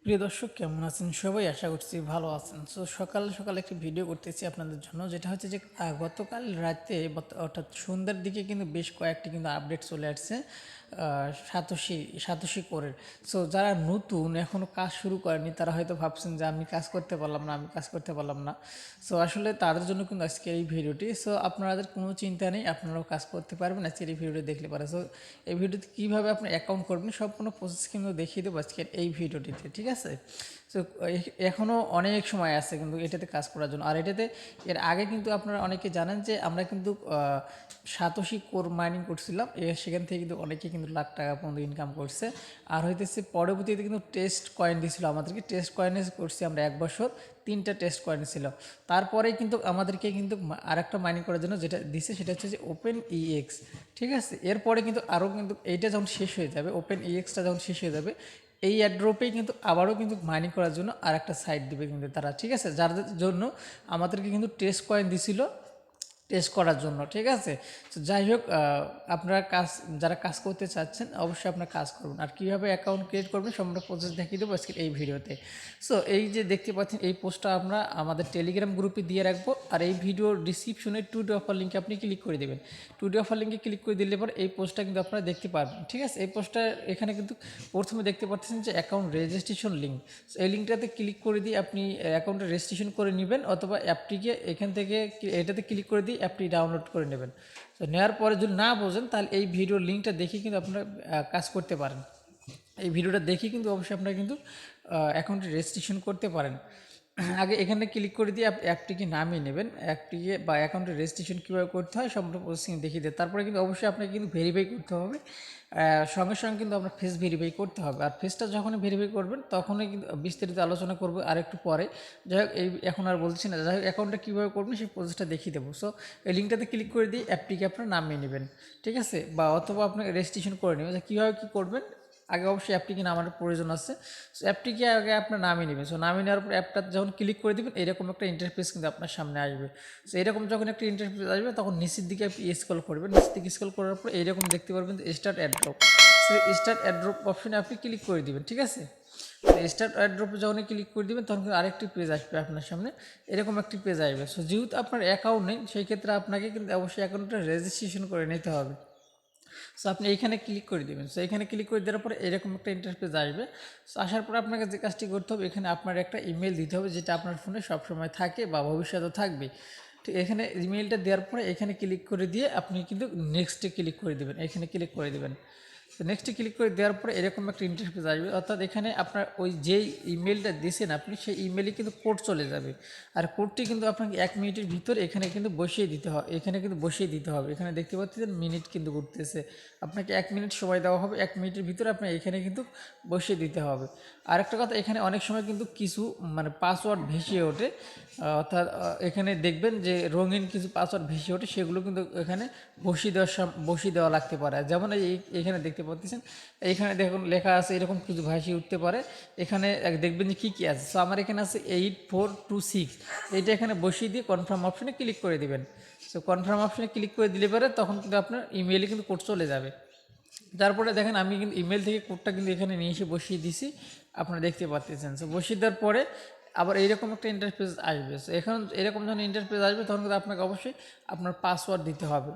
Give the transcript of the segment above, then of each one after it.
প্রিয় দর্শক, কেমন আছেন সবাই? আশা করছি ভালো আছেন। সো সকাল সকাল একটি ভিডিও করতেছি আপনাদের জন্য, যেটা হচ্ছে যে গতকাল রাতে অর্থাৎ সন্ধ্যার দিকে কিন্তু বেশ কয়েকটি কিন্তু আপডেট চলে আসছে সাতোশি সাতোশি কোরের। সো যারা নতুন এখনও কাজ শুরু করেনি তারা হয়তো ভাবছেন যে আমি কাজ করতে পারলাম না, আমি কাজ করতে পারলাম না। সো আসলে তাদের জন্য কিন্তু আজকে এই ভিডিওটি। সো আপনাদের কোনো চিন্তা নেই, আপনারাও কাজ করতে পারবেন আজকের এই ভিডিওটি দেখলে পারে। সো এই ভিডিওতে কীভাবে আপনি অ্যাকাউন্ট করবেন সম্পূর্ণ প্রসেস কিন্তু দেখিয়ে দেবো আজকের এই ভিডিওটিতে, ঠিক আছে? সো এখনও অনেক সময় আছে কিন্তু এটাতে কাজ করার জন্য। আর এটাতে এর আগে কিন্তু আপনারা অনেকে জানেন যে আমরা কিন্তু সাতোশি কোর মাইনিং করছিলাম, সেখান থেকে কিন্তু অনেকে কিন্তু লাখ টাকা পর্যন্ত ইনকাম করছে। আর হইতেছে পরবর্তীতে কিন্তু টেস্ট কয়েন দিয়েছিল আমাদেরকে, টেস্ট কয়েনে করছি আমরা 1 বছর, 3টা টেস্ট কয়েন ছিল। তারপরে কিন্তু আমাদেরকে কিন্তু আরেকটা মাইনিং করার জন্য যেটা দিছে সেটা হচ্ছে যে ওপেন ইএক্স, ঠিক আছে? এরপরে কিন্তু আরও কিন্তু এইটা যখন শেষ হয়ে যাবে, ওপেন ইএক্সটা যখন শেষ হয়ে যাবে, এই অ্যাড্রপেই কিন্তু আবারও কিন্তু মাইনিং করার জন্য আরেকটা সাইট দিবে কিন্তু তারা, ঠিক আছে? যার জন্য আমাদেরকে কিন্তু টেস্ট কয়েন দিছিল টেস্ট করার জন্য, ঠিক আছে? তো যাই হোক, আপনারা যারা কাজ করতে চাচ্ছেন অবশ্যই আপনারা কাজ করুন। আর কীভাবে অ্যাকাউন্ট ক্রিয়েট করবেন সম্পূর্ণ প্রসেস দেখিয়ে দেবো আজকের এই ভিডিওতে। সো এই যে দেখতে পাচ্ছেন এই পোস্টটা আমরা আমাদের টেলিগ্রাম গ্রুপে দিয়ে রাখবো। আর এই ভিডিওর ডিসক্রিপশনে টুডে অফার লিঙ্কে আপনি ক্লিক করে দেবেন। টুডে অফার লিঙ্কে ক্লিক করে দিলে পর এই পোস্টটা কিন্তু আপনারা দেখতে পারবেন, ঠিক আছে? এই পোস্টটা এখানে কিন্তু প্রথমে দেখতে পাচ্ছেন যে অ্যাকাউন্ট রেজিস্ট্রেশন লিঙ্ক। এই লিঙ্কটাতে ক্লিক করে দিয়ে আপনি অ্যাকাউন্টে রেজিস্ট্রেশন করে নেবেন, অথবা অ্যাপটিকে এখান থেকে এটাতে ক্লিক করে দিয়ে অ্যাপটি ডাউনলোড করে নেবেন। তো নেওয়ার পরে যদি না বোঝেন তাহলে এই ভিডিওর লিঙ্কটা দেখে কিন্তু আপনারা কাজ করতে পারেন। এই ভিডিওটা দেখে কিন্তু অবশ্যই আপনারা কিন্তু অ্যাকাউন্টে রেজিস্ট্রেশন করতে পারেন। আগে এখানে ক্লিক করে দিয়ে অ্যাপটিকে নামিয়ে নেবেন। অ্যাপটিকে বা অ্যাকাউন্টে রেজিস্ট্রেশন কীভাবে করতে হয় সম্পূর্ণ প্রসেসিং দেখিয়ে দেয়। তারপরে কিন্তু অবশ্যই আপনাকে কিন্তু ভেরিফাই করতে হবে। সঙ্গে সঙ্গে কিন্তু আপনার ফেস ভেরিফাই করতে হবে। আর ফেসটা যখনই ভেরিফাই করবেন তখনই কিন্তু বিস্তারিত আলোচনা করবো আর একটু পরে। যাই হোক, এই এখন আর বলছি না। যাই হোক, অ্যাকাউন্টটা কীভাবে করবেন সেই প্রসেসটা দেখিয়ে দেবো। সো এই লিঙ্কটাতে ক্লিক করে দিয়ে অ্যাপটিকে আপনারা নামিয়ে নেবেন, ঠিক আছে? বা অথবা আপনাকে রেজিস্ট্রেশন করে নেবেন। কীভাবে কী করবেন, আগে অবশ্যই অ্যাপটিকে নামানোর প্রয়োজন আছে। সো অ্যাপটিকে আগে আপনার নামিয়ে নেবেন। সো নামিয়ে নেওয়ার পর অ্যাপটা যখন ক্লিক করে দেবেন এরকম একটা ইন্টারফেস কিন্তু আপনার সামনে আসবে। সো এরকম যখন একটা ইন্টারফেস আসবে তখন নিচের দিকে আপনি স্ক্রল করবেন। নিচের দিকে স্ক্রল করার পর এইরকম দেখতে পারবেন start airdrop. So start airdrop অপশনে আপনি ক্লিক করে দেবেন, ঠিক আছে? স্টার্ট অ্যাড্রপে যখন ক্লিক করে দেবেন তখন কিন্তু আরেকটি পেজ আসবে আপনার সামনে, এরকম একটি পেজ আসবে। সো যেহেতু আপনার অ্যাকাউন্ট নেই সেই ক্ষেত্রে আপনাকে কিন্তু অবশ্যই অ্যাকাউন্টটা রেজিস্ট্রেশন করে নিতে হবে। সো আপনি এইখানে ক্লিক করে দেবেন। সো এখানে ক্লিক করে দেওয়ার পরে এরকম একটা ইন্টারফেস আসবে। সো আসার পর আপনাকে যে কাজটি করতে হবে, এখানে আপনার একটা ইমেল দিতে হবে যেটা আপনার ফোনে সবসময় থাকে বা ভবিষ্যতেও থাকবে। ঠিক এখানে ইমেলটা দেওয়ার পরে এখানে ক্লিক করে দিয়ে আপনি কিন্তু নেক্সটে ক্লিক করে দেবেন, এখানে ক্লিক করে দেবেন। তো নেক্সটে ক্লিক করে দেওয়ার পরে এরকম একটা ইন্টারফেস আসবে, অর্থাৎ এখানে আপনার ওই যেই ইমেলটা দিয়েছেন আপনি সেই ইমেলে কিন্তু কোড চলে যাবে। আর কোডটি কিন্তু আপনাকে 1 মিনিটের ভিতর এখানে কিন্তু বসিয়ে দিতে হবে, এখানে দেখতে পাচ্ছেন মিনিট কিন্তু ঘুরতেছে। আপনাকে 1 মিনিট সময় দেওয়া হবে, 1 মিনিটের ভিতরে আপনার এখানে কিন্তু বসিয়ে দিতে হবে। আরেকটা কথা, এখানে অনেক সময় কিন্তু কিছু পাসওয়ার্ড ভেসে ওঠে, অর্থাৎ এখানে দেখবেন যে রঙিন কিছু পাসওয়ার্ড ভেসে ওঠে, সেগুলো কিন্তু এখানে বসিয়ে দেওয়া লাগতে পারে। যেমন এখানে দেখতে পাচ্ছেন, এইখানে দেখুন লেখা আছে এরকম কিছু ভাসিয়ে উঠতে পারে। এখানে দেখবেন যে কী আছে। সো আমার এখানে আছে 8426, এইটা এখানে বসিয়ে দিয়ে কনফার্ম অপশনে ক্লিক করে দেবেন। সো কনফার্ম অপশনে ক্লিক করে দিলে পরে তখন কিন্তু আপনার ইমেইলে কিন্তু কোড চলে যাবে। তারপরে দেখেন আমি কিন্তু ইমেল থেকে কোডটা কিন্তু এখানে নিয়ে এসে বসিয়ে দিছি, আপনারা দেখতে পাচ্ছেন। সো বসিয়ে দেওয়ার পরে আবার এইরকম একটা ইন্টারফেস আসবে। সো এখন এরকম যখন ইন্টারফেস আসবে তখন কিন্তু আপনাকে অবশ্যই আপনার পাসওয়ার্ড দিতে হবে।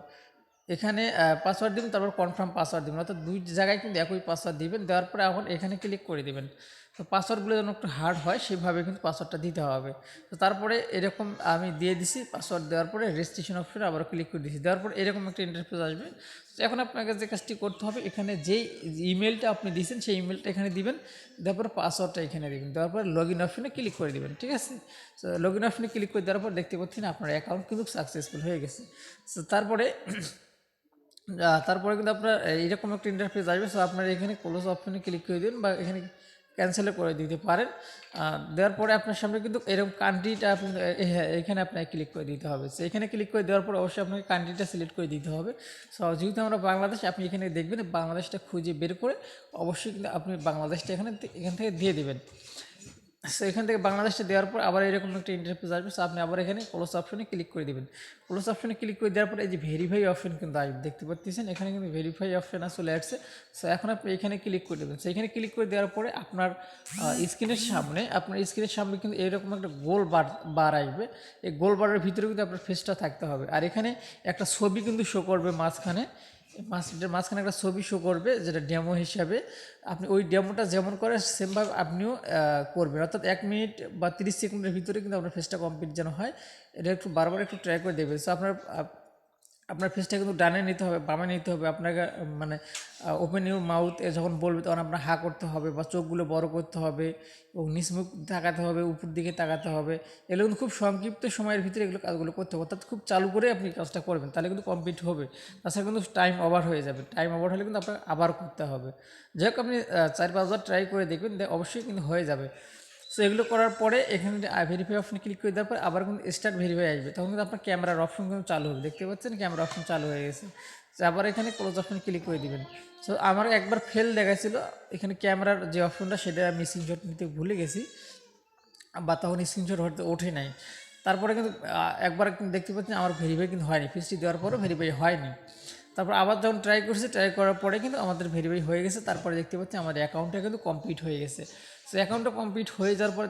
এখানে পাসওয়ার্ড দিবেন, তারপর কনফার্ম পাসওয়ার্ড দিবেন, অর্থাৎ দুই জায়গায় কিন্তু একই পাসওয়ার্ড দিবেন। দেওয়ার পরে এখন এখানে ক্লিক করে দেবেন। তো পাসওয়ার্ডগুলো যেন একটু হার্ড হয় সেভাবে কিন্তু পাসওয়ার্ডটা দিতে হবে। তো তারপরে এরকম আমি দিয়ে দিছি, পাসওয়ার্ড দেওয়ার পরে রেজিস্ট্রেশন অপশনে আবার ক্লিক করে দিয়েছি। দেওয়ার পর এরকম একটা ইন্টারফেস আসবে। তো এখন আপনাকে যে কাজটি করতে হবে, এখানে যেই ইমেলটা আপনি দিয়েছেন সেই ইমেলটা এখানে দিবেন, দেওয়ার পর পাসওয়ার্ডটা এখানে দিবেন, দেওয়ার পর লগ ইন অপশনে ক্লিক করে দেবেন, ঠিক আছে? সো লগ ইন অপশনে ক্লিক করে দেওয়ার পর দেখতে পাচ্ছেন আপনার অ্যাকাউন্ট কিন্তু সাকসেসফুল হয়ে গেছে। সো তারপরে কিন্তু আপনার এইরকম একটা ইন্টারফেস আসবে। সো আপনার এখানে ক্লোজ অপশনে ক্লিক করে দিন বা এখানে ক্যান্সেলও করে দিতে পারেন। দেওয়ার পরে আপনার সামনে কিন্তু এরকম কান্ট্রিটা আপনি হ্যাঁ, এখানে আপনাকে ক্লিক করে দিতে হবে। সো এখানে ক্লিক করে দেওয়ার পর অবশ্যই আপনাকে কান্ট্রিটা সিলেক্ট করে দিতে হবে। সো যেহেতু আমরা বাংলাদেশ, আপনি এখানে দেখবেন বাংলাদেশটা খুঁজে বের করে অবশ্যই কিন্তু আপনি বাংলাদেশটা এখান থেকে দিয়ে দেবেন। সো এখান থেকে বাংলাদেশটা দেওয়ার পর আবার এরকম একটা ইন্টারফেস আসবে। সো আপনি আবার এখানে ক্লোজ অপশনে ক্লিক করে দেবেন। ক্লোজ অপশনে ক্লিক করে দেওয়ার পরে এই যে ভেরিফাই অপশন কিন্তু আসবে, দেখতে পাচ্ছেন এখানে কিন্তু ভেরিফাই অপশন চলে আসছে। সো এখন আপনি এখানে ক্লিক করে দেবেন। সো এখানে ক্লিক করে দেওয়ার পরে আপনার স্ক্রিনের সামনে কিন্তু এরকম একটা গোল বার আসবে। এই গোল বারের ভিতরে কিন্তু আপনার ফেসটা থাকতে হবে। আর এখানে একটা ছবি কিন্তু শো করবে মাঝখানে একটা ছবি শো করবে, যেটা ডেমো হিসাবে। আপনি ওই ডেমোটা যেমন করে সেমভাবে আপনিও করবেন, অর্থাৎ 1 মিনিট বা 30 সেকেন্ডের ভিতরে কিন্তু আপনার ফেসটা কমপ্লিট যেন হয়, এটা একটু বারবার একটু ট্রাই করে দেবেন। সো আপনার ফেসটা কিন্তু ডানে নিতে হবে, বামে নিতে হবে আপনাকে, মানে ওপেন ইউর মাউথ যখন বলবে তখন আপনার হা করতে হবে বা চোখগুলো বড় করতে হবে এবং নিচমুখ তাকাতে হবে, উপর দিকে তাকাতে হবে। এগুলো কিন্তু খুব সংক্ষিপ্ত সময়ের ভিতরে এগুলো কাজগুলো করতে হবে, অর্থাৎ খুব চালু করে আপনি কাজটা করবেন, তাহলে কিন্তু কমপ্লিট হবে। তাছাড়া কিন্তু টাইম ওভার হয়ে যাবে, টাইম ওভার হলে কিন্তু আপনাকে আবার করতে হবে। যাই হোক, আপনি 4-5 বার ট্রাই করে দেখবেন, অবশ্যই কিন্তু হয়ে যাবে। সো এগুলো করার পরে এখানে ভেরিফাই অপশনে ক্লিক করে দেওয়ার পরে আবার কিন্তু স্টার্ট ভেরিফাই আসবে, তখন কিন্তু আপনার ক্যামেরার অপশন কিন্তু চালু হবে, দেখতে পাচ্ছেন ক্যামেরা অপশন চালু হয়ে গেছে। তো আবার এখানে ক্লোজ অপশনে ক্লিক করে দিবেন। সো আমার একবার ফেল দেখাচ্ছিল, এখানে ক্যামেরার যে অপশনটা সেটা আমি স্ক্রিনশট নিতে ভুলে গেছি বা তখন স্ক্রিনশট হতে ওঠে নাই। তারপরে কিন্তু একবার কিন্তু দেখতে পাচ্ছেন আমার ভেরিফাই কিন্তু হয়নি, ফিসটি দেওয়ার পরও ভেরিফাই হয়নি। তারপর আবার যখন ট্রাই করছি, ট্রাই করার পরে কিন্তু আমাদের ভেরিফাই হয়ে গেছে। তারপরে দেখতে পাচ্ছি আমাদের অ্যাকাউন্টটা কিন্তু কমপ্লিট হয়ে গেছে। সো অ্যাকাউন্টটা কমপ্লিট হয়ে যাওয়ার পর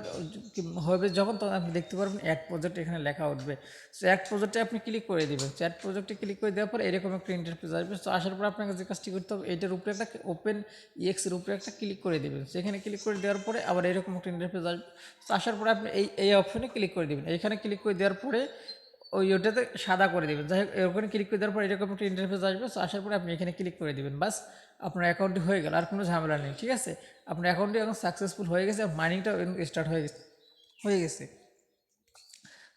হবে যখন, তখন আপনি দেখতে পারবেন অ্যাড প্রজেক্ট এখানে লেখা উঠবে। সো অ্যাড প্রজেক্টে আপনি ক্লিক করে দেবেন। সো অ্যাড প্রজেক্টে ক্লিক করে দেওয়ার পর এরকম একটা ইন্টারফেস আসবে। সো আসার পর আপনাকে যে কাজটি করতে হবে, এটার উপরে একটা ওপেন এর উপরে একটা ক্লিক করে দেবেন। সেখানে ক্লিক করে দেওয়ার পরে আবার এরকম একটা ইন্টারফেস আসবে। সো আসার পরে আপনি এই অপশনে ক্লিক করে দেবেন। এইখানে ক্লিক করে দেওয়ার পরে ওটাতে সাদা করে দেবেন। যাই হোক, ওখানে ক্লিক করে দেওয়ার পর এরকম একটা ইন্টারফেস আসবে। সো আসার পরে আপনি এখানে ক্লিক করে দেবেন, বাস আপনার অ্যাকাউন্টটি হয়ে গেল, আর কোনো ঝামেলা নেই। ঠিক আছে, আপনার অ্যাকাউন্টটি এখন সাকসেসফুল হয়ে গেছে, মাইনিংটাও স্টার্ট হয়ে গেছে।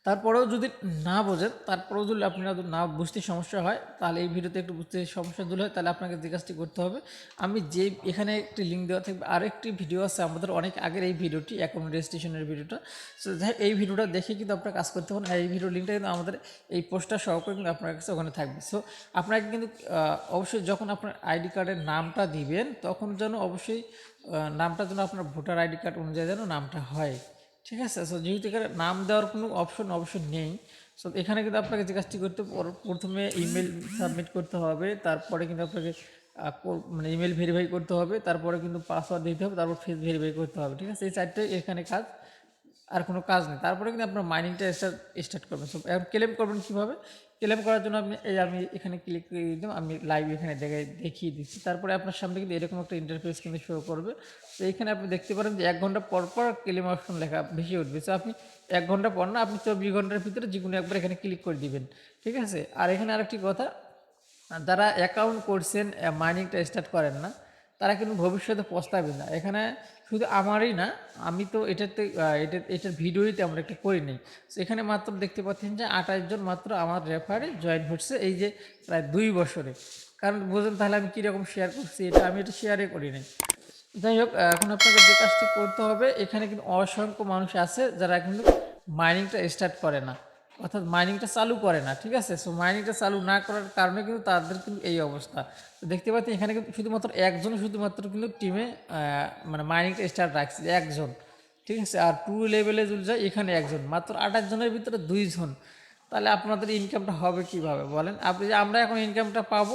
তারপরেও যদি না বোঝেন, তারপরেও যদি আপনারা না বুঝতে সমস্যা হয়, তাহলে এই ভিডিওতে একটু বুঝতে সমস্যা দূর হয়, তাহলে আপনাকে যে কাজটি করতে হবে, আমি যে এখানে একটি লিঙ্ক দেওয়া থাকবে, আরেকটি ভিডিও আছে আমাদের অনেক আগের এই ভিডিওটি, অ্যাকাউন্ট রেজিস্ট্রেশনের ভিডিওটা। সো যাই এই ভিডিওটা দেখে কিন্তু আপনারা কাজ করতে পারেন। আর এই ভিডিও লিঙ্কটা কিন্তু আমাদের এই পোস্টটা সহকারে কিন্তু আপনার কাছে ওখানে থাকবে। সো আপনাকে কিন্তু অবশ্যই যখন আপনার আইডি কার্ডের নামটা দিবেন, তখন যেন অবশ্যই নামটা যেন আপনার ভোটার আইডি কার্ড অনুযায়ী যেন নামটা হয়। ঠিক আছে, সো যেহেতু এখানে নাম দেওয়ার কোনো অপশন নেই, সো এখানে কিন্তু আপনাকে যে কাজটি করতে, প্রথমে ইমেল সাবমিট করতে হবে, তারপরে কিন্তু আপনাকে মানে ইমেল ভেরিফাই করতে হবে, তারপরে কিন্তু পাসওয়ার্ড দিতে হবে, তারপর ফেস ভেরিফাই করতে হবে। ঠিক আছে, এই চারটে এখানে কাজ, আর কোনো কাজ নেই। তারপরে কিন্তু আপনার মাইনিংটা স্টার্ট করবেন। সো এখন ক্লেম করবেন কীভাবে? ক্লেম করার জন্য আমি এখানে ক্লিক করে দিলাম, আমি লাইভ এখানে দেখিয়ে দিচ্ছি। তারপরে আপনার সামনে কিন্তু এরকম একটা ইন্টারফেস কিন্তু শো করবে। তো এইখানে আপনি দেখতে পারেন যে 1 ঘন্টা পর পর ক্লেম অপশন লেখা ভেসে উঠবে। সো আপনি 1 ঘন্টা পর না, আপনি 24 ঘন্টার ভিতরে যে কোনো একবার এখানে ক্লিক করে দিবেন। ঠিক আছে, আর এখানে আরেকটি কথা, যারা অ্যাকাউন্ট করছেন মাইনিংটা স্টার্ট করেন না, তারা কিন্তু ভবিষ্যতে পস্তাবে না। এখানে শুধু আমারই না, আমি তো এটার ভিডিওই তেমন একটা করি নাই। সো এখানে মাত্র দেখতে পাচ্ছেন যে 28 জন মাত্র আমার রেফারে জয়েন হচ্ছে, এই যে প্রায় 2 বছরে। কারণ বোঝেন তাহলে আমি কীরকম শেয়ার করছি, আমি এটা শেয়ারে করি নাই। যাই হোক, এখন আপনাকে যে কাজটি করতে হবে, এখানে কিন্তু অসংখ্য মানুষ আছে যারা কিন্তু মাইনিংটা স্টার্ট করে না, অর্থাৎ মাইনিংটা চালু করে না। ঠিক আছে, সো মাইনিংটা চালু না করার কারণে কিন্তু তাদের কিন্তু এই অবস্থা। তো দেখতে পাচ্ছি এখানে কিন্তু শুধুমাত্র কিন্তু টিমে মানে মাইনিংটা স্টার্ট রাখছে একজন। ঠিক আছে, আর 2 লেভেলে যদি যায় এখানে একজন, মাত্র 28 জনের ভিতরে 2 জন। তাহলে আপনাদের ইনকামটা হবে কিভাবে বলেন? আপনি যে আমরা এখন ইনকামটা পাবো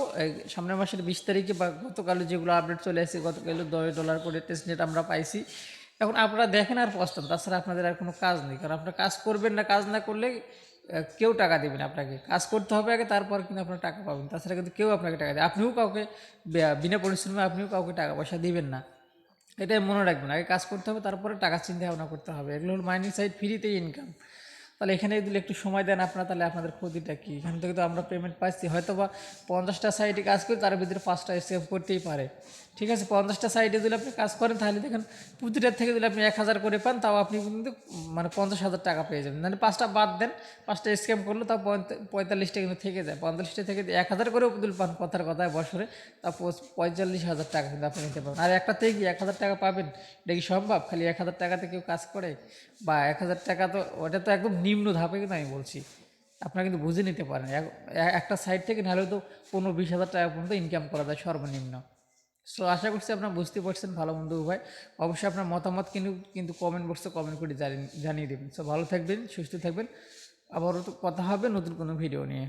সামনের মাসের 20 তারিখে, বা গতকালে যেগুলো আপডেট চলে আসছে, গতকালে $10 করে টেস্টনেট আমরা পাইছি। এখন আপনারা দেখেন আর পস্তান, তাছাড়া আপনাদের আর কোনো কাজ নেই। কারণ আপনারা কাজ করবেন না, কাজ না করলে কেউ টাকা দেবেন আপনাকে। কাজ করতে হবে আগে, তারপর কিন্তু আপনারা টাকা পাবেন, তাছাড়া কিন্তু কেউ আপনাকে টাকা দেবে, আপনিও কাউকে বিনা পরিশ্রমে আপনিও কাউকে টাকা পয়সা দিবেন না। এটাই মনে রাখবেন, আগে কাজ করতে হবে, তারপরে টাকা চিন্তা ভাবনা করতে হবে। এগুলো হল মাইনিং সাইট, ফ্রিতেই ইনকাম। তাহলে এখানে যদি একটু সময় দেন আপনারা, তাহলে আপনাদের ক্ষতিটা কী? এখান থেকে তো আমরা পেমেন্ট পাচ্ছি, হয়তো বা 50টা সাইটে কাজ করি, তার ভিতরে 5টা স্ক্যাম করতেই পারে। ঠিক আছে, 50টা সাইটে যদি আপনি কাজ করেন, তাহলে দেখেন প্রতিটার থেকে যদি আপনি 1000 করে পান, তাও আপনি কিন্তু মানে 50,000 টাকা পেয়ে যাবেন। মানে 5টা বাদ দেন, 5টা স্ক্যাম করলে তাও 45টা কিন্তু থেকে যায়। 45টা থেকে 1000 করেও যদি পান, কথার কথায় বছরে, তা 45,000 টাকা কিন্তু আপনি নিতে পারবেন। আর একটা থেকে কি 1000 টাকা পাবেন? এটা কি সম্ভব? খালি 1000 টাকাতে কেউ কাজ করে? বা 1000 টাকা তো ওটা তো একদম নিম্ন ধাপে, কিন্তু আমি বলছি আপনারা কিন্তু বুঝে নিতে পারেন। একটা সাইট থেকে নাহলেও তো 15-20 হাজার টাকা পর্যন্ত ইনকাম করা যায় সর্বনিম্ন। সো আশা করছি আপনারা বুঝতে পারছেন ভালো মন্দ উভয়। অবশ্যই আপনার মতামত কিন্তু কমেন্ট বক্সে কমেন্ট করে জানিয়ে দেবেন। সো ভালো থাকবেন, সুস্থ থাকবেন, আবারও তো কথা হবে নতুন কোনো ভিডিও নিয়ে।